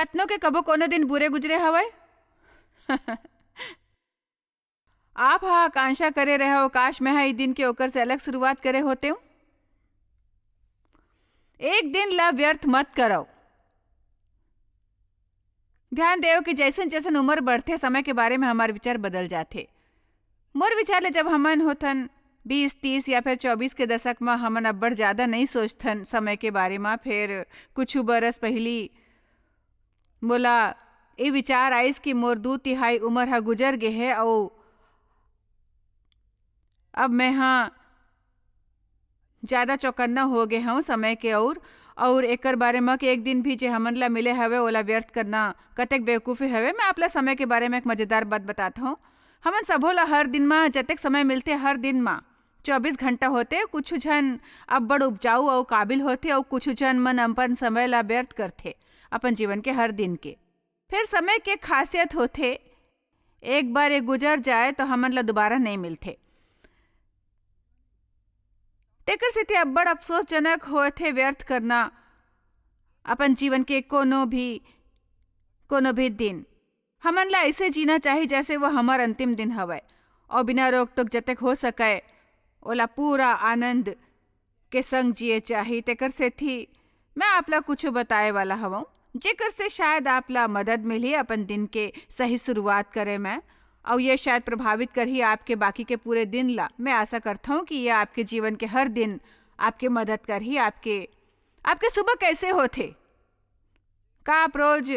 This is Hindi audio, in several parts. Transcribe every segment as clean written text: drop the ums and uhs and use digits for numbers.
कतनों के कबो कोनो दिन बुरे गुजरे हवय। आप हा आकांक्षा करे रहे हो काश मैं हा दिन के ओकर से अलग शुरुआत करे होते हूँ। एक दिन ला व्यर्थ मत करो। ध्यान देव कि जैसन जैसन उम्र बढ़ते समय के बारे में हमारे विचार बदल जाते। मोर विचार ले जब हमन होथन 20-30 या फिर 24 के दशक में हमन अब्बड़ ज्यादा नहीं सोचथन समय के बारे में। फिर कुछ बरस पहली मोला ये विचार आइस कि मोर 2/3 उम्र हा गुजर गे है और अब मैं हाँ ज्यादा चौकन्ना हो गए हूँ समय के। और एकर बारे में कि एक दिन भी जे हमन ला मिले हवे ओला व्यर्थ करना कतेक बेवकूफ़ी हवे। मैं आपला समय के बारे में एक मजेदार बात बताता हूँ। हमन सबो ला हर दिन में जतेक समय मिलते हर दिन में 24 घंटा होते। कुछ जन अब्बड़ उपजाऊ और काबिल होते और कुछ जन मन अपन समय ला व्यर्थ करते अपन जीवन के हर दिन के। फिर समय के खासियत होते एक बार ये गुजर जाए तो हमन ला दोबारा नहीं मिलते। तेकर सेती अब्बड़ अफसोसजनक होथे व्यर्थ करना अपन जीवन के कोनो भी दिन। हमन ला ऐसे जीना चाहिए जैसे वो हमार अंतिम दिन हवय और बिना रोक टोक जतक हो सके ओला पूरा आनंद के संग जिए चाहिए। तेकर सेती मैं आपला कुछ बताए वाला हवं जेकर से शायद आपला मदद मिली अपन दिन के सही शुरुआत करे में और ये शायद प्रभावित कर ही आपके बाकी के पूरे दिन ला। मैं आशा करता हूँ कि ये आपके जीवन के हर दिन आपके मदद कर ही आपके सुबह कैसे होते। का आप रोज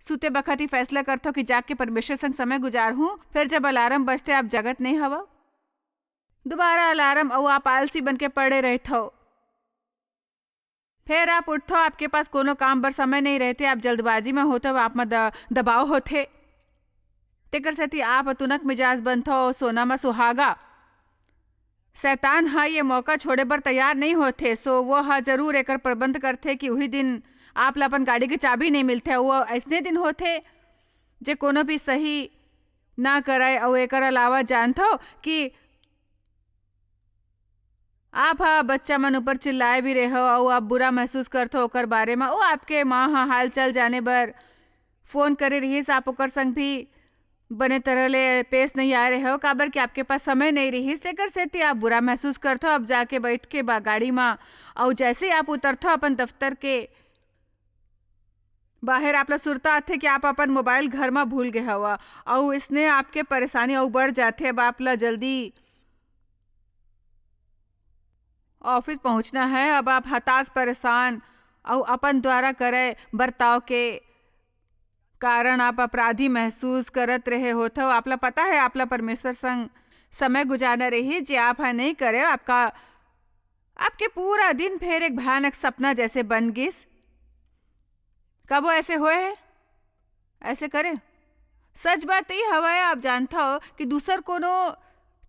सुते बखत ही फैसला करते हो कि जाग के परमेश्वर संग समय गुजार हूँ, फिर जब अलार्म बजते आप जगत नहीं हवा दोबारा अलार्म और आप आलसी बन के पड़े रहते हो। फिर आप उठो आपके पास कोनो काम बर समय नहीं रहते, आप जल्दबाजी में होते हो, आप में दबाव होते। तेकर सेती आप अतुनक मिजाज बनते हो सोना में सुहागा। शैतान हाँ ये मौका छोड़े बर तैयार नहीं होते। सो वो हाँ जरूर एकर प्रबंध करते कि वही दिन आप ला अपन गाड़ी की चाबी नहीं मिलते। वो ऐसने दिन होते जे कोनो भी सही ना कराए। और एकर अलावा जानते हो कि आप हाँ बच्चा मन ऊपर चिल्लाए भी रहे हो और आप बुरा महसूस करते हो ओकर बारे में। वो आपके माँ हाँ हाल चल जाने बर फोन करे रही आप ओकर संग भी बने तरह ले पेश नहीं आ रहे हो काबर कि आपके पास समय नहीं रही। लेकर से आप बुरा महसूस करते हो। अब जाके बैठ के गाड़ी में और जैसे आप उतरते हो अपन दफ्तर के बाहर आप ला सुरता आते कि आप अपन मोबाइल घर में भूल गए हवा और इसने आपके परेशानी और बढ़ जाते। अब आप ला जल्दी ऑफिस पहुंचना है। अब आप हताश परेशान और अपन द्वारा करे बर्ताव के कारण आप अपराधी महसूस करत रहे होते हो। आपला पता है आपला परमेश्वर संग समय गुजारना रही जे आप हाँ नहीं करे आपके पूरा दिन फिर एक भयानक सपना जैसे बन गिस। कब वो ऐसे हुए है ऐसे करे। सच बात ही हवा है आप जानता हो कि दूसर कोनो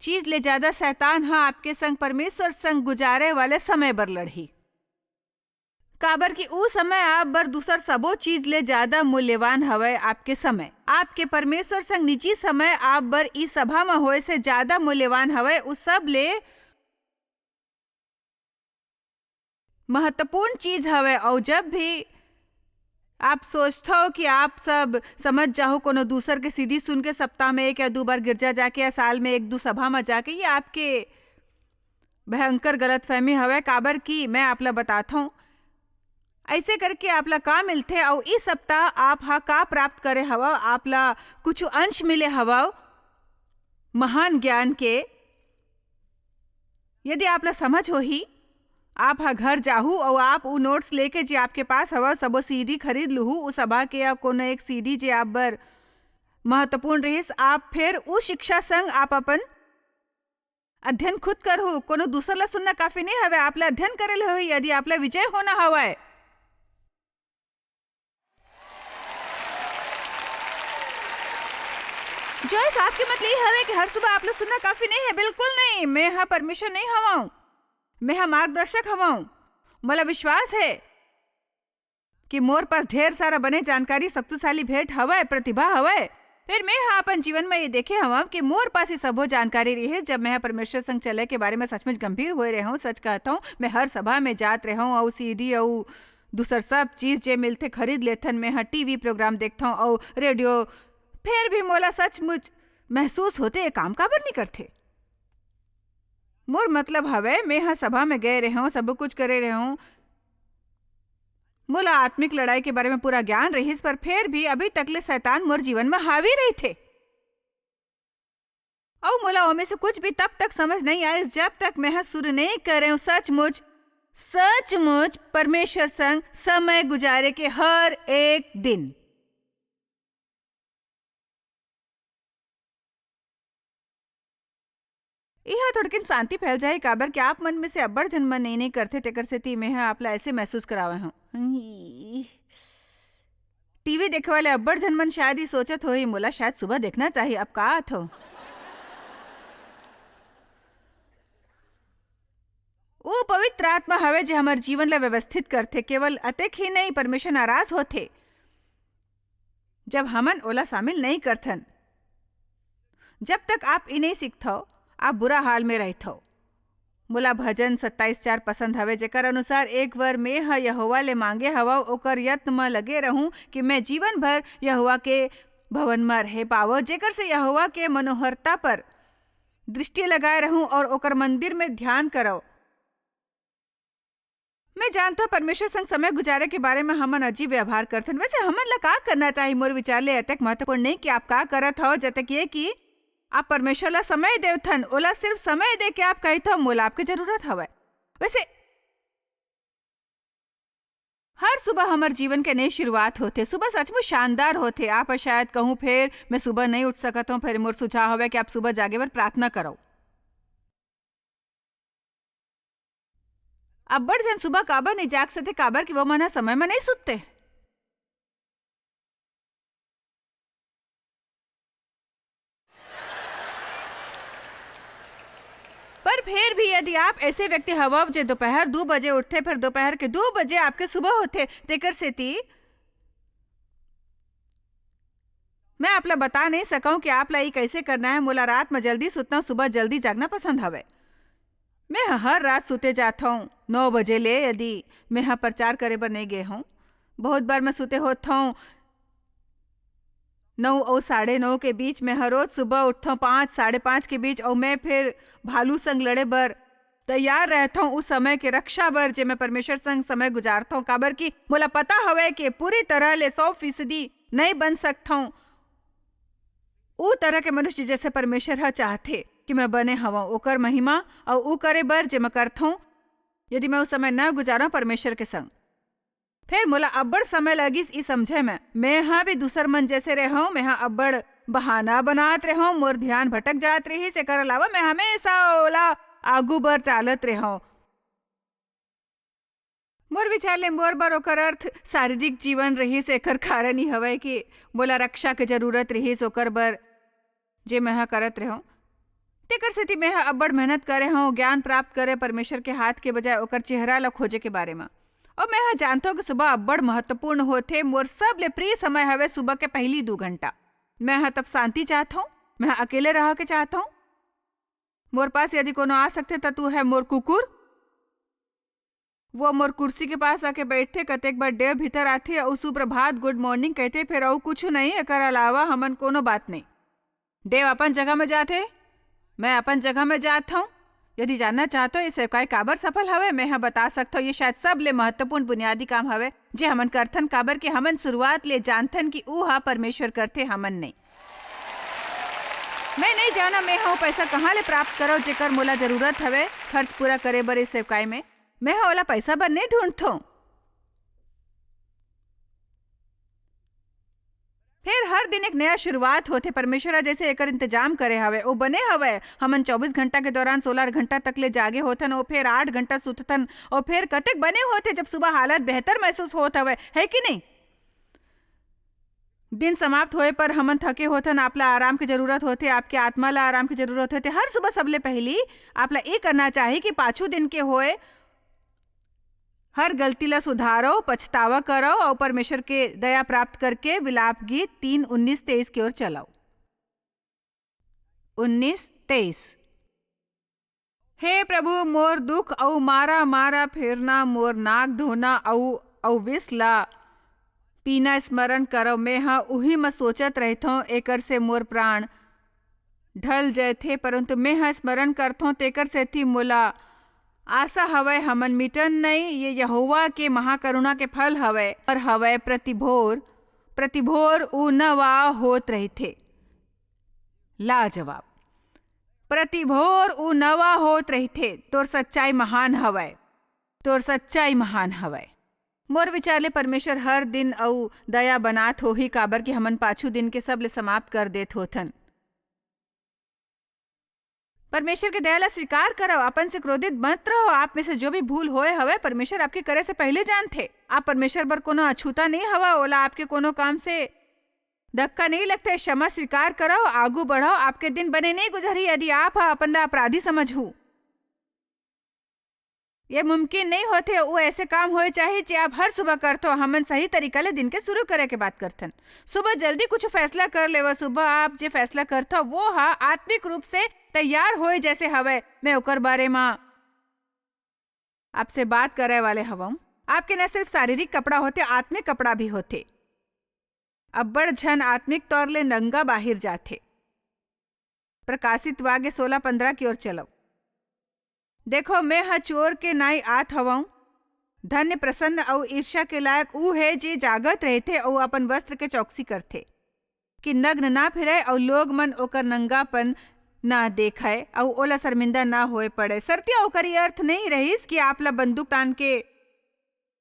चीज ले ज्यादा शैतान हाँ आपके संग परमेश्वर संग गुजारे वाले समय बर लड़ी। काबर कि ऊ समय आप बर दूसर सबो चीज ले ज्यादा मूल्यवान हवे। आपके समय आपके परमेश्वर संग निजी समय आप बर इस सभा में होए से ज्यादा मूल्यवान हवे। उस सब ले महत्वपूर्ण चीज हवे। और जब भी आप सोचते हो कि आप सब समझ जाओ कोनो दूसर के सीडी सुन के सप्ताह में 1 या 2 बार गिरजा जाके या साल में 1-2 सभा में जाके, ये आपके भयंकर गलतफहमी हवे। काबर की मैं आपला बताता हूँ ऐसे करके आपला का मिलते और इस सप्ताह आप हाँ का प्राप्त करे हवा। आपला कुछ अंश मिले हवा महान ज्ञान के। यदि आपला समझ हो ही आप हाँ घर जाहू और आप वो नोट्स लेके जे आपके पास हवा सबो सीडी खरीद लूहू उस सभा के या कोनो एक सीडी जे आप बर महत्वपूर्ण रहीस। आप फिर उस शिक्षा संग आप अपन अध्ययन खुद करहू। कोनो दूसर ला सुनना काफी नहीं हवे, आपला अध्ययन करे ले हो यदि आपला विजय होना हवाए। जॉयस आपके मतलब ये हवे कि हर सुबह आप लोग सुनना काफी नहीं है। बिल्कुल नहीं, मैं हाँ परमेश्वर नहीं हवाऊं, मैं हाँ मार्गदर्शक हवाऊं। मला विश्वास है कि मोर पास ढेर सारा बने जानकारी शक्तिशाली भेंट हवा प्रतिभा हवा। फिर मैं हाँ अपन जीवन में ये देखे हवा कि मोर पास ये सबो जानकारी रही है। जब मैं परमेश्वर संग चले के बारे में सचमुच गंभीर हो रहे हूँ, सच कहता हूँ मैं हर सभा में जात रहा हूँ और सीडी और दूसर सब चीज जे मिलते खरीद लेथन। मैं टीवी प्रोग्राम देखता हूँ और रेडियो, फिर भी मोला सचमुच महसूस होते ये काम काबर नहीं करते। मोर मतलब हवे मैं सभा में गए रहे हूँ, सब कुछ करे रहे हूँ, मोला आत्मिक लड़ाई के बारे में पूरा ज्ञान रहीस, पर फिर भी अभी तकले शैतान मोर जीवन में हावी रही थे। और मोला ओमे से कुछ भी तब तक समझ नहीं आए जब तक मैं शुरू नहीं करे हूँ सचमुच सचमुच परमेश्वर संग समय गुजारे के हर एक दिन। यह थोड़किन शांति फैल जाए काबर कि आप मन में से अब्बड़ जन मन नहीं करते तेकर से ती मैं आपला ऐसे महसूस करावे हूँ। टीवी देखे वाले अब्बड़ जन मन शायद ही सोचत हो ही मोला शायद सुबह देखना चाहिए। अब का आत हो वो पवित्र आत्मा हवे जो हमारे जीवन ला व्यवस्थित करते। केवल अतेक ही नहीं, परमेश्वर नाराज होते जब हमन ओला शामिल नहीं करथन। जब तक आप इन्हें सीखथो आप बुरा हाल में रहथो। मोला भजन 27:4 पसंद हवे जेकर अनुसार एक बार मैं यहोवा ले मांगे हवा ओकर यत्न में लगे रहूं कि मैं जीवन भर यहोवा के भवन में रह पावो, जेकर से यहोवा के मनोहरता पर दृष्टि लगाए रहूं और ओकर मंदिर में ध्यान करो। मैं जानता हूँ परमेश्वर संग समय गुजारे के बारे में हमन अजीब व्यवहार करथन। वैसे हमन ला का करना चाहिए? मोर विचार ले अतक महत्वपूर्ण नहीं कि आप का करत हो, जतक ये कि आप परमेश्वर ला समय देवथन। ओला सिर्फ समय दे के आप कही तो मोला आपके जरूरत हवे। वैसे हर सुबह हमारे जीवन के नई शुरुआत होते। सुबह सचमुच शानदार होते। आप शायद कहूँ फिर मैं सुबह नहीं उठ सकता हूँ, फिर मोर सुझाव हवे कि आप सुबह जागे पर प्रार्थना करो। अब्बड़ जन सुबह काबर नहीं जाग सकते काबर कि वो मना समय में नहीं सुतते। पर फिर भी यदि आप ऐसे व्यक्ति हवा जो दोपहर 2 बजे उठते, फिर दोपहर के 2 बजे आपके सुबह होते, तेकर से ती मैं आपला बता नहीं सकूं कि आप ला ये कैसे करना है। मोला रात में जल्दी सुतना, सुबह जल्दी जागना पसंद हवे। मैं हर रात सुते जाता हूँ 9 बजे ले। यदि मैं प्रचार करे बर नहीं गए हूँ, बहुत बार मैं सुते होता हूँ 9 और 9:30 के बीच में। हर रोज सुबह उठता हूँ 5, 5:30 के बीच, और मैं फिर भालू संग लड़े बर तैयार रहता हूँ उस समय के रक्षा बर जे मैं परमेश्वर संग समय गुजारता हूँ। काबर की मोला पता हवे कि पूरी तरह ले 100% नहीं बन सकता हूँ वो तरह के मनुष्य जैसे परमेश्वर हा चाहते कि मैं बने हवा। ओकर महिमा और वो करे बर जे मैं करता हूँ। यदि मैं उस समय न गुजारा परमेश्वर के संग, फिर मोला अब्बड़ समय लगिस ई समझे में मैं भी दूसर मन जैसे रहूं। मैं अब्बड़ बहाना बनात रहूं, मोर ध्यान भटक जात रही। से कर अलावा मैं हमेशा ओला आगू बर टालत रहूं। मोर विचार ले मोर बर ओकर अर्थ शारीरिक जीवन रही। से एकर कारण ही हवे कि मोला रक्षा के जरूरत रही। ओकर बर जे मैं करत रहूं, तेकर सेती मैं अब्बड़ मेहनत करे हूँ ज्ञान प्राप्त करे परमेश्वर के हाथ के बजाय ओकर चेहरा ला खोजे के बारे में। और मैं जानता हूँ कि सुबह अब्बड़ महत्वपूर्ण होते। मोर सब ले प्रिय समय हवे सुबह के पहली 2 घंटा। मैं तब शांति चाहता हूँ, मैं अकेले रह के चाहता हूँ। मोर पास यदि कोनो आ सकते तो तू है मोर कुकुर। वो मोर कुर्सी के पास आके बैठते, कतेक बार देव भीतर आते और सुप्रभात गुड मॉर्निंग कहते, फिर और कुछ नहीं। एकर अलावा हमन कोनो बात नहीं। देव अपन जगह में जाते, मैं अपन जगह में जाता हूँ। यदि जानना चाहते हो ये सेवकाई काबर सफल हवे, मैं बता सकता हूँ। ये शायद सब ले महत्वपूर्ण बुनियादी काम हवे जे हमन करथन। काबर के हमन शुरुआत ले जानथन कि ऊ परमेश्वर करते, हमन नहीं। मैं नहीं जाना मैं पैसा कहाँ ले प्राप्त करो जेकर मोला जरूरत हवे खर्च पूरा करे बर। इस सेवकाई में मैं ओला पैसा बर नहीं ढूंढथो। फिर हर दिन एक नया शुरुआत होते। परमेश्वर जैसे एकर इंतजाम करे हवे वो बने हवे। हमन 24 घंटा के दौरान 16 घंटा तक ले जागे होथन और फिर 8 घंटा सुतथन और फिर कतेक बने होते जब सुबह हालत बेहतर महसूस होत हवे, है कि नहीं? दिन समाप्त होए पर हमन थके होथन, आपला आराम की जरूरत होते, आपके आत्मा ला आराम की जरूरत होते। हर सुबह सबले पहली आपला ये करना चाहिए कि पाछू दिन के होए हर गलती ला सुधारो, पछतावा करो और परमेश्वर के दया प्राप्त करके विलाप गीत 3:19-23 की ओर चलाओ। 19-23। हे प्रभु, मोर दुख औ मारा मारा फेरना, मोर नाक धोना औ और विसला पीना स्मरण करो। मैं हाँ उही में सोचत रहथो एकर से मोर प्राण ढल जय थे, परंतु मैं हाँ स्मरण करथो तेकर से थी मोला आशा हवय हमन मिटन नहीं। ये यहोवा के महाकरुणा के फल हवय और हवय प्रतिभोर प्रतिभोर उ नवा होत रही थे। लाजवाब, प्रतिभोर उ नवा होत रही थे। तोर सच्चाई महान हवय, तोर सच्चाई महान हवय। मोर विचार ले परमेश्वर हर दिन अउ दया बनात होही, काबर कि हमन पाछू दिन के सब ले समाप्त कर देत होथन। परमेश्वर के दया ला स्वीकार करो, अपन से क्रोधित मत रहो। आप में से जो भी भूल होए हवे परमेश्वर आपके करे से पहले जानथे। आप परमेश्वर पर कोनो अछूता नहीं हवा, ओला आपके कोनो काम से धक्का नहीं लगता। क्षमा स्वीकार करो, आगू बढ़ो, आपके दिन बने नहीं गुजरी यदि आप अपन ला अपराधी समझू। ये मुमकिन नहीं होते। वो ऐसे काम होए चाहिए जो आप हर सुबह करते हो। हमन सही तरीका ले दिन के शुरू करे के बात करथन। सुबह जल्दी कुछ फैसला कर लेवा। सुबह आप जो फैसला करते हो वो हा आत्मिक रूप से तैयार होए जैसे हवे। मैं ओकर बारे में आपसे बात करे वाले हवा। आपके न सिर्फ शारीरिक कपड़ा होते, आत्मिक कपड़ा भी होते। अब्बड़ झन आत्मिक तौर ले नंगा बाहिर जाते। प्रकाशित वाक्य 16:15 की ओर चलो। देखो मैं हा चोर के नाई आत हवाऊं। धन्य प्रसन्न और ईर्ष्या के लायक ऊ है जे जागत रहते और अपन वस्त्र के चौकसी करते कि नग्न ना फिरे और लोग मन ओकर नंगापन ना देखाए और ओला शर्मिंदा ना होए पड़े। सरतिया ओकर ये अर्थ नहीं रहीस कि आप ला बंदूक तान के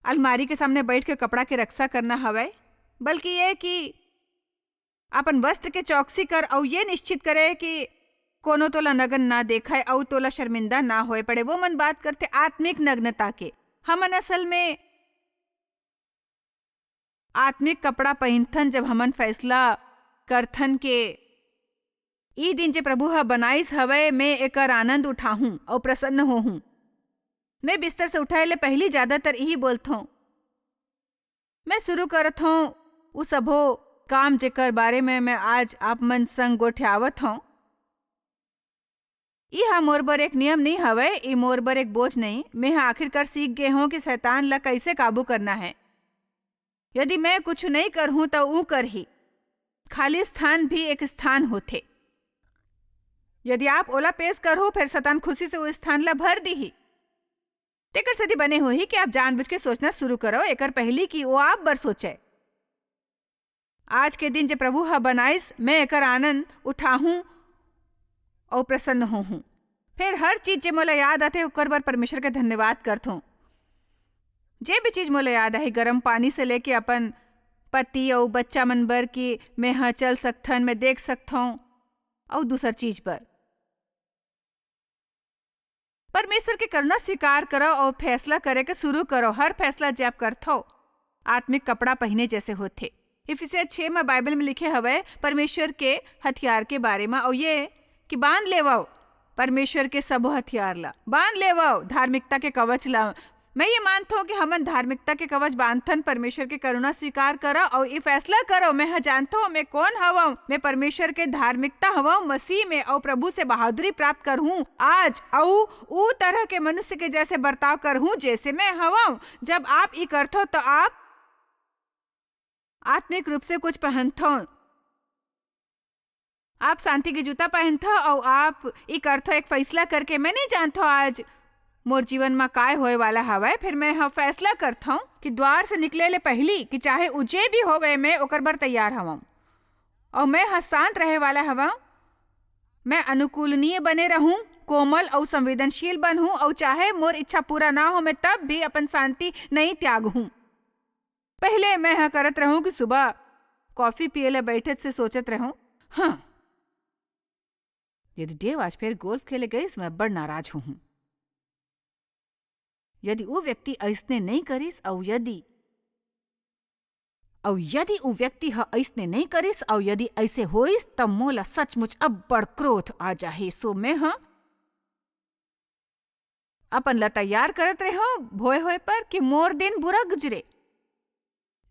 अलमारी के सामने बैठ के कपड़ा के रक्षा करना हवे, बल्कि ये कि अपन वस्त्र के चौकसी कर और ये निश्चित करे कि कोनो तोला नग्न ना देखाए और तोला शर्मिंदा ना होए पड़े। वो मन बात करते आत्मिक नग्नता के। हमन असल में आत्मिक कपड़ा पहनथन जब हमन फैसला करथन के ई दिन जे प्रभु हा बनाइस हवे मैं एकर आनंद उठाहूं और प्रसन्न होहूं। मैं बिस्तर से उठाए ले पहली ज्यादातर यही बोलथो। मैं शुरू करत हूं उ सबो काम जेकर बारे में मैं आज आप मन संग गोठ्यावत हूं। यह मोर बर एक नियम नहीं हवे, ई मोर बर एक बोझ नहीं। मैं आखिरकार सीख गए हूं कि शैतान ला कैसे काबू करना है। यदि मैं कुछ नहीं करहूं तो ऊ कर ही। खाली स्थान भी एक स्थान होते। यदि आप ओला पेश करहो फिर शैतान खुशी से वो स्थान ला भर दी ही। तेकर सदी बने हो ही कि आप जानबूझ के सोचना शुरू करो एकर पहली कि वो आप बर सोचे। आज के दिन जो प्रभु हा बनाइस मैं एकर आनंद उठाहूं और प्रसन्न होहूं। फिर हर चीज जे मोला याद आते ओकर बर परमेश्वर के धन्यवाद करथूं। जे भी चीज मोला याद आई, गर्म पानी से लेके अपन पति और बच्चा मन बर कि मैं हाँ चल सकथन, मैं देख सकथूं और दूसर चीज पर परमेश्वर के करुणा स्वीकार करो और फैसला करे के शुरू करो। हर फैसला जे आप करथो आत्मिक कपड़ा पहने जैसे होते। इफिसियर 6 में बाइबल में लिखे हवे परमेश्वर के हथियार के बारे में, और ये कि बांध लेवो परमेश्वर के सब हथियार ला, बांध लेवो धार्मिकता के कवच ला। मैं ये मानता हूँ कि हमन धार्मिकता के कवच बांधथन, परमेश्वर के करुणा स्वीकार करो और ये फैसला करो मैं हाँ जानता हूँ मैं कौन हवा। मैं परमेश्वर के धार्मिकता हवा मसीह में और प्रभु से बहादुरी प्राप्त करहूँ आज और ऊ तरह के मनुष्य के जैसे बर्ताव करहूँ जैसे मैं हवा। जब आप ये करथो तो आप आत्मिक रूप से कुछ पहनथो। आप शांति के जूता पहनथो और आप ये करथो एक फैसला करके मैं नहीं जानता आज मोर जीवन में काय होए वाला हवा। फिर मैं हाँ फैसला करता हूँ कि द्वार से निकले ले पहली कि चाहे उजे भी होवे मैं ओकर बर तैयार हवा और मैं हाँ शांत रहे वाला हवा। मैं अनुकूलनीय बने रहूं, कोमल और संवेदनशील बनूं और चाहे मोर इच्छा पूरा ना हो मैं तब भी अपन शांति नहीं त्याग हूं। पहले मैं हाँ करत रहूं कि सुबह कॉफी पिए ले बैठत से सोचत रहूं हाँ यदि देव आज फिर गोल्फ खेले गई मैं बड़ नाराज हूं। यदि वो व्यक्ति ऐसने नहीं करिस और यदि वो व्यक्ति ह ऐसने नहीं करिस और यदि ऐसे होइस तब मोला सचमुच अब बड़ क्रोध आ जाहे। सो मैं हाँ अपन ला तैयार करत रहो भोए होए पर कि मोर दिन बुरा गुजरे,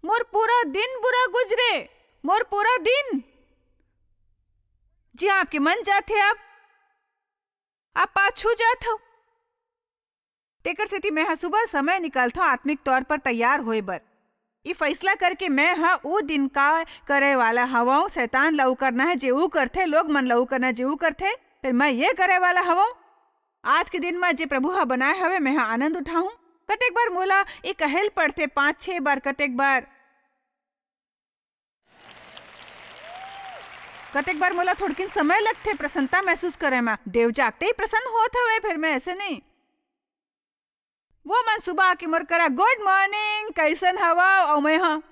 मोर पूरा दिन बुरा गुजरे, मोर पूरा दिन। जी आपके मन जाते आप पाछू जात हो। तेकर सेती मैं हा सुबह समय निकालथो आत्मिक तौर पर तैयार होए बर। ये फैसला करके मैं हा वो दिन का करे वाला हवाऊं, शैतान लऊ करना है जे ऊ करथे, लोग मन लऊ करना जे ऊ करथे, फिर मैं ये करे वाला हवाऊं। आज के दिन में जे प्रभु हा बनाए हवे मैं हा आनंद उठाऊं। कतेक बार मोला ये कहेल पड़थे, 5-6 बार, कतेक बार मोला थोड़किन समय लगथे प्रसन्नता महसूस करे में। देव जागते ही प्रसन्न होत हवे, फिर मैं ऐसे नहीं। वो मन सुबह आके मोर करा गुड मॉर्निंग, कैसन हवा, और मैं हाँ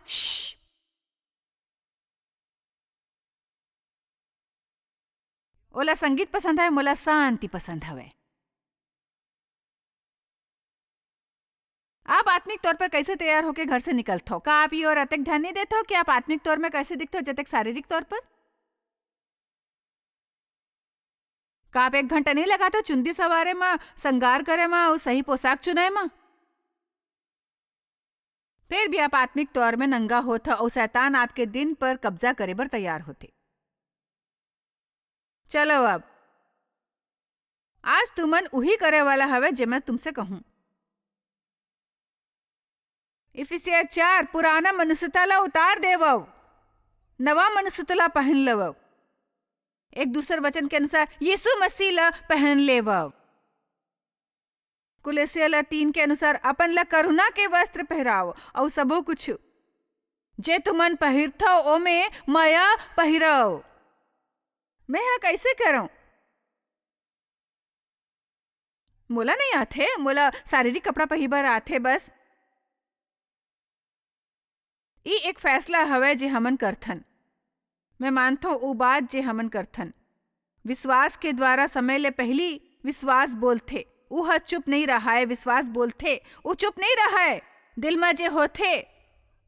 ओला संगीत पसंद है, मोला शांति पसंद हवे। आप आत्मिक तौर पर कैसे तैयार होके घर से निकलते हो? का आप ये और अतक ध्यान नहीं देते हो कि आप आत्मिक तौर में कैसे दिखते हो जतक शारीरिक तौर पर? का आप 1 घंटा नहीं लगाते चुंदी सवारे में, श्रृंगार करे में और सही पोशाक चुनाए में? फिर भी आप आत्मिक तौर में नंगा होता और शैतान आपके दिन पर कब्जा करे बर तैयार होते। चलो अब आज तुमन उही करे वाला हवे जे मैं तुमसे कहूं। इफिसियर 4 पुराना मनुष्यता ला उतार देवो, नवा मनुष्यता पहन लवो। एक दूसरे वचन के अनुसार यीशु मसीह ला पहन लेवो। कुलेसिया 3 के अनुसार अपन ला करुणा के वस्त्र पहराओ और सबो कुछ जे तुमन पहिरथो ओमे माया पहिराओ। मैं हा कैसे करूं? मोला नहीं आथे, मोला शारीरिक कपड़ा पहिबर आथे बस। ई एक फैसला हवे जे हमन करथन। मैं मानथो वो बात जे हमन करथन। विश्वास के द्वारा समय ले पहली विश्वास बोलथे, उह चुप नहीं रहा है। विश्वास बोलथे, वो चुप नहीं रहा है। दिल में जे होथे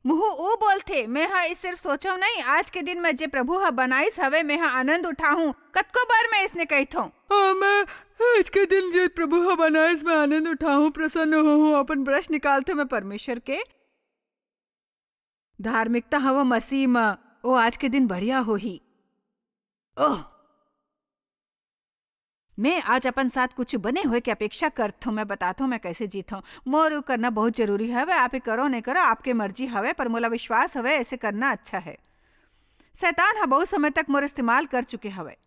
मुँह वो बोलथे। मैं हा इस सिर्फ सोचो नहीं, आज के दिन में जे प्रभु हा बनाइस हवे मैं हा आनंद उठाऊं। कतको बार मैं इसने कही थो, मैं आज के दिन जे प्रभु हा बनाइस मैं आनंद उठाऊं, प्रसन्न हो। अपन ब्रश निकालते मैं परमेश्वर के धार्मिकता हवा मसीह में, ओ आज के दिन बढ़िया हो ही। ओह, मैं आज अपन साथ कुछ बने हुए की अपेक्षा करता हूँ। मैं बताता हूँ मैं कैसे जीता हूँ। मोर करना बहुत जरूरी है। आप करो नहीं करो आपके मर्जी हवे, पर मोला विश्वास हवे ऐसे करना अच्छा है। शैतान हा बहुत समय तक मोर इस्तेमाल कर चुके हवे।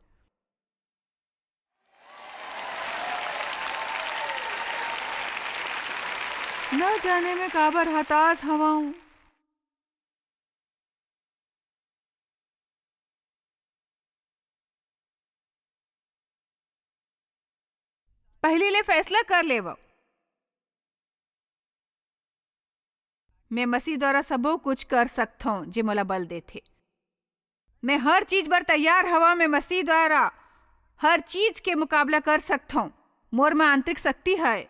न जाने में काबर हताश हवाऊं। पहले ले फैसला कर लेवो। मैं मसीह द्वारा सबो कुछ कर सकता हूँ जे मोला बल देथे। मैं हर चीज बर तैयार हवा। मैं मसीह द्वारा हर चीज के मुकाबला कर सकता हूँ। मोर में आंतरिक शक्ति है।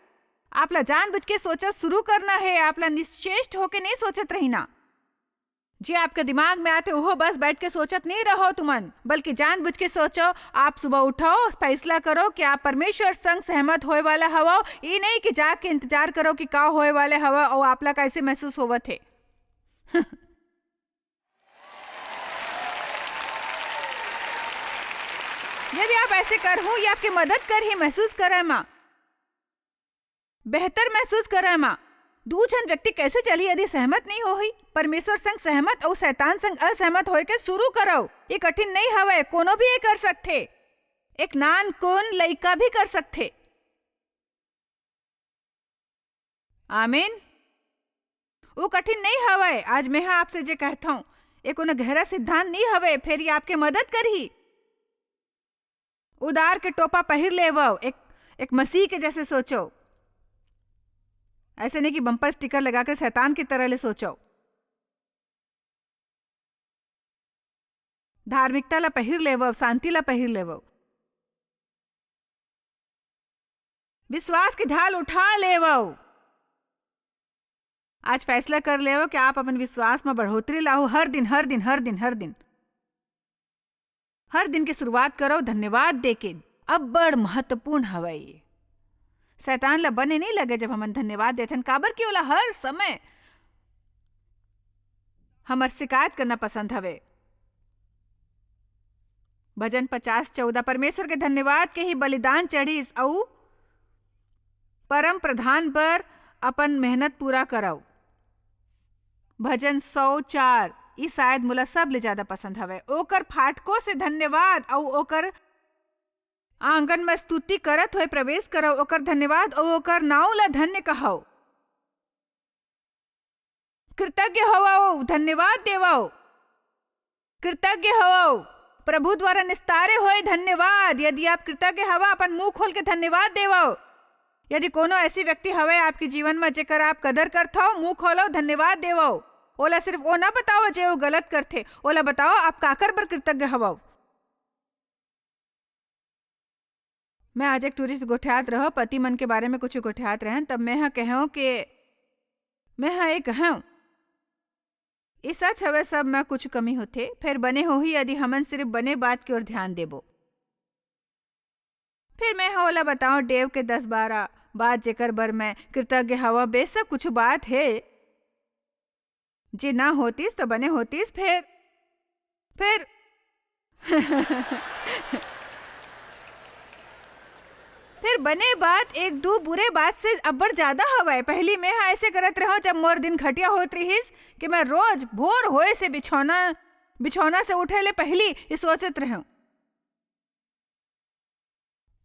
आपला जानबूझ के सोचा शुरू करना है। आपला निश्चेष्ट होके नहीं सोचत रहीना। जे आपके दिमाग में आते वो बस बैठ के सोचत नहीं रहो तुमन, बल्कि जानबूझ के सोचो। आप सुबह उठो, फैसला करो कि आप परमेश्वर संग सहमत होए वाला हवा। ये नहीं कि जाके इंतजार करो कि का होए वाले हवा और आपला कैसे महसूस होवत है। यदि आप ऐसे कर हो, ये आपकी मदद कर ही महसूस करे मां, बेहतर महसूस करे मां। दूजन व्यक्ति कैसे चली यदि सहमत नहीं हो ही? परमेश्वर संग सहमत और शैतान संग असहमत होए के शुरू करो। ये कठिन नहीं हवे, कोनो भी ये कर सकते। एक नान कोन लइका भी कर सकते। आमीन। वो कठिन नहीं हवे। आज मैं आपसे जे कहता हूँ एक उन्हें गहरा सिद्धांत नहीं हवे, फिर ये आपके मदद कर ही। उदार के टोपा पहिर लेवो, एक मसीह के जैसे सोचो। ऐसे नहीं कि बम्पर स्टिकर लगाकर शैतान की तरह ले सोचो। धार्मिकता ला पहिर लेवो, शांति ला पहिर लेवो, विश्वास की ढाल उठा लेवो। आज फैसला कर लेवो कि आप अपन विश्वास में बढ़ोतरी लाओ। हर दिन हर दिन हर दिन हर दिन हर दिन की शुरुआत करो धन्यवाद देके। अब बड़ महत्वपूर्ण हवे। शैतान ला बने नहीं लगे जब हम धन्यवाद देथन। काबर की ओला हर समय हमर शिकायत करना पसंद हवे। भजन 50:14 परमेश्वर के धन्यवाद के ही बलिदान चढ़ीस औ परम प्रधान पर अपन मेहनत पूरा कराओ। भजन 104 ई शायद मोला सब ले ज्यादा पसंद हवे। ओकर फाटकों से धन्यवाद और ओकर आंगन में स्तुति करत हुए प्रवेश करो। ओकर धन्यवाद और ओकर नाव ला धन्य कहो। कृतज्ञ होवो, धन्यवाद देवो, कृतज्ञ होवो, प्रभु द्वारा निस्तारे होए धन्यवाद। यदि आप कृतज्ञ हवा अपन मुंह खोल के धन्यवाद देवो। यदि कोनो ऐसी व्यक्ति हवे आपके जीवन में जेकर आप कदर करथो, मुंह खोलो धन्यवाद देवो। ओला सिर्फ वो ना बताओ जे वो गलत करथे, ओला बताओ आप काकर पर कृतज्ञ हवो। मैं आज एक टूरिस्ट गोठियात रहो, पति मन के बारे में कुछ गोठियात रहन, तब मैं हाँ कहूँ कि मैं हाँ एक कहूँ ये सच हवे सब में कुछ कमी होथे, फिर बने हो ही यदि हमन सिर्फ बने बात की ओर ध्यान देबो। फिर मैं हाँ ओला बताऊं देव के 10-12 बात जेकर बर मैं कृतज्ञ हवा। बेशक कुछ बात है जे ना होतीस तो बने होतीस। फिर फिर बने बात एक दो बुरे बात से अब्बड़ ज्यादा हवाए। पहली मैं हाँ ऐसे करत रहो जब मोर दिन घटिया होत रहीस कि मैं रोज भोर होए से बिछौना से उठे ले पहली ये सोचत रहूं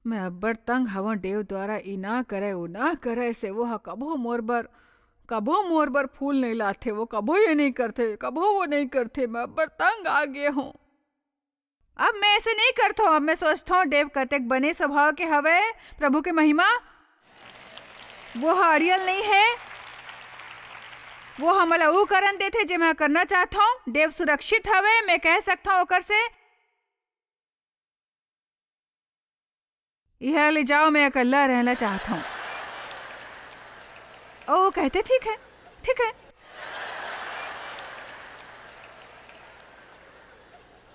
मैं अब्बड़ तंग हवा देव द्वारा ई ना करे वो ना करे से वो कबो मोर बर फूल नहीं लाते, वो कबो ये नहीं करते, कबो वो नहीं करते। मैं अब्बड़ तंग आ गए हूँ। अब मैं ऐसे नहीं करता हूँ। अब मैं सोचता हूँ देव कतेक बने स्वभाव के हवे। प्रभु के महिमा वो अड़ियल नहीं है, वो हमला वो करन देते जे मैं करना चाहता हूँ। देव सुरक्षित हवे, मैं कह सकता हूँ ओकर से यह ले जाओ, मैं अकेला रहना चाहता हूँ। ओ कहते ठीक है, ठीक है।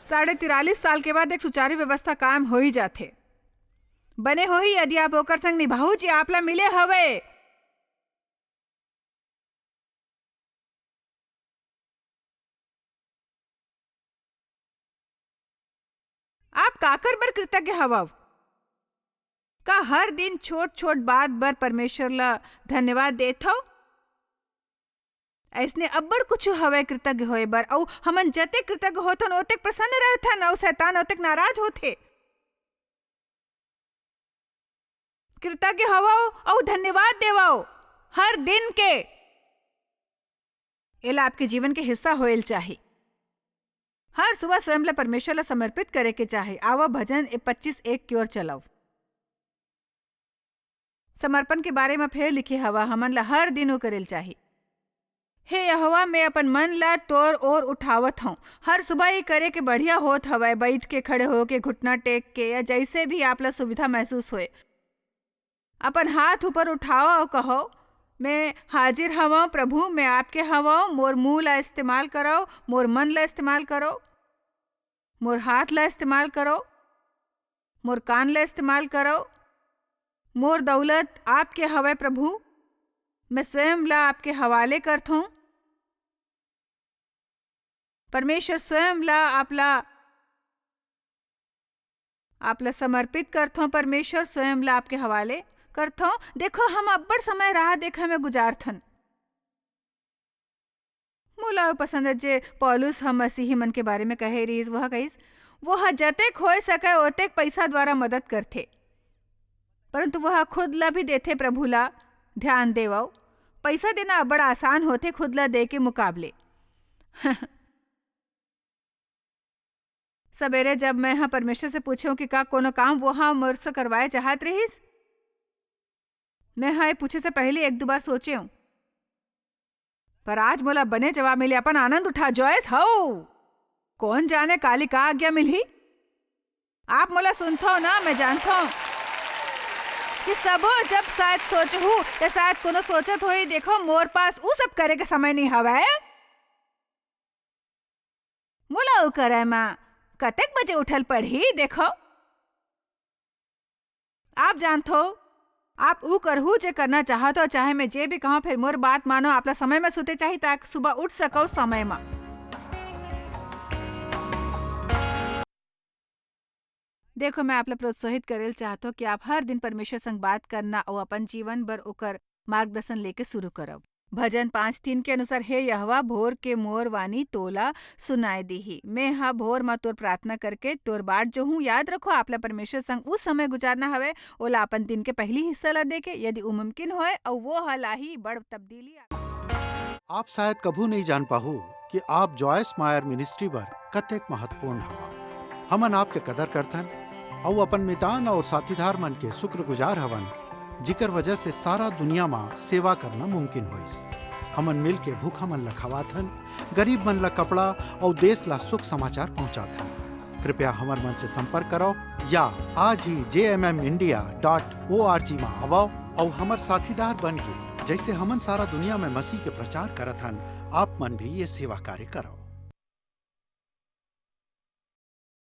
43.5 साल के बाद एक सुचारू व्यवस्था कायम हो ही जाते। बने हो ही यदि आप ओकर संग निभाऊ जी आपला मिले हवे। आप काकर बर कृतज्ञ हवाव का हर दिन छोट छोट बात बर परमेश्वर ला धन्यवाद देत हो। ऐसने अब्बड़ कुछ हवे कृतज्ञ होए बर। औ हमन जते कृतज्ञ होथन ओतेक प्रसन्न रहथन और शैतान ओतेक नाराज होथे। कृतज्ञ हवो और धन्यवाद देवो हर दिन के। एला आपके जीवन के हिस्सा होएल चाहिए। हर सुबह स्वयं ला परमेश्वर ला समर्पित करे के चाहे। आवा भजन 25:1 की ओर चलाओ। समर्पण के बारे में फिर लिखे हवा हमन ला हर दिन वो करेल चाहिए। हे यहोवा, मैं अपन मन ला तोर ओर उठावत हूँ। हर सुबह ये करे के बढ़िया होत हवा, बैठ के खड़े हो के घुटना टेक के या जैसे भी आप ला सुविधा महसूस होए। अपन हाथ ऊपर उठाओ और कहो मैं हाजिर हवा प्रभु, मैं आपके हवा। मोर मुंह ला इस्तेमाल करो, मोर मन ला इस्तेमाल करो, मोर हाथ ला इस्तेमाल करो, मोर कान ला इस्तेमाल करो। मोर दौलत आपके हवे प्रभु, मैं स्वयं ला आपके हवाले करता हूँ। परमेश्वर स्वयं ला आपला समर्पित करता हूँ। परमेश्वर स्वयं ला आपके हवाले करता हूँ। देखो हम अब्बड़ समय राह देखा में गुजारथन। मोला पसंद है जे पौलुस हम मसीही मन के बारे में कहे रहीस। वह कहीस वह जतेक हो सके ओतेक पैसा द्वारा मदद करथे, परंतु वह खुद ला भी देथे प्रभु ला ध्यान देवो। पैसा देना बड़ा आसान होते खुद ला दे के मुकाबले। सवेरे जब मैं हाँ परमेश्वर से पूछूं कि का कोनो काम वो हाँ मोर से करवाए चाहत रहीस, मैं हाँ पूछे से पहले 1-2 बार सोचे हूँ, पर आज मोला बने जवाब मिले। अपन आनंद उठा जॉयस हो। कौन जाने काली का आज्ञा मिली। आप मोला सुनता हो ना, मैं जानता हूँ कि सबो जब शायद सोचहू या शायद कोनो सोचत हो ही देखो मोर पास वो सब करे के समय नहीं हवा। मोला वो करे माँ कतेक बजे उठल पढ़ी देखो। आप जानते हो आप ऊ करहू जे करना चाहत हो, चाहे मैं जे भी कहूँ। फिर मोर बात मानो, आपला समय में सुते चाहिए ताकि सुबह उठ सको समय में। देखो, मैं आपला प्रोत्साहित करेल चाहतो कि आप हर दिन परमेश्वर संग बात करना और अपन जीवन भर ओकर मार्गदर्शन लेके शुरू करब। भजन 5:3 के अनुसार, हे यहोवा, भोर के मोर वाणी तोला सुनाए दीही। मैं हा भोर में तोर प्रार्थना करके तोर बाट जो हूँ। याद रखो, आपला परमेश्वर संग उस समय गुजारना हवे ओला अपन दिन के पहली हिस्सा ला देके, यदि वो मुमकिन होए और वो हलाही बड़ तब्दीली। आप शायद कभू नहीं जान पाहु कि आप जॉयस मायर मिनिस्ट्री बर कतेक महत्वपूर्ण हवा। हमन आपके कदर करथन और अपन मितान और साथीदार मन के शुक्रगुजार हवन, जिकर वजह से सारा दुनिया में सेवा करना मुमकिन होइस। हमन मिल के भूखा मन ला खवाथन, गरीब मन ला कपड़ा और देश ला सुख समाचार पहुंचाथन। कृपया हमर मन से संपर्क करो या आज ही jmmindia.org में आवो और हमर साथीदार बन के, जैसे हमन सारा दुनिया में मसीह के प्रचार करत हन, आप मन भी ये सेवा कार्य करो।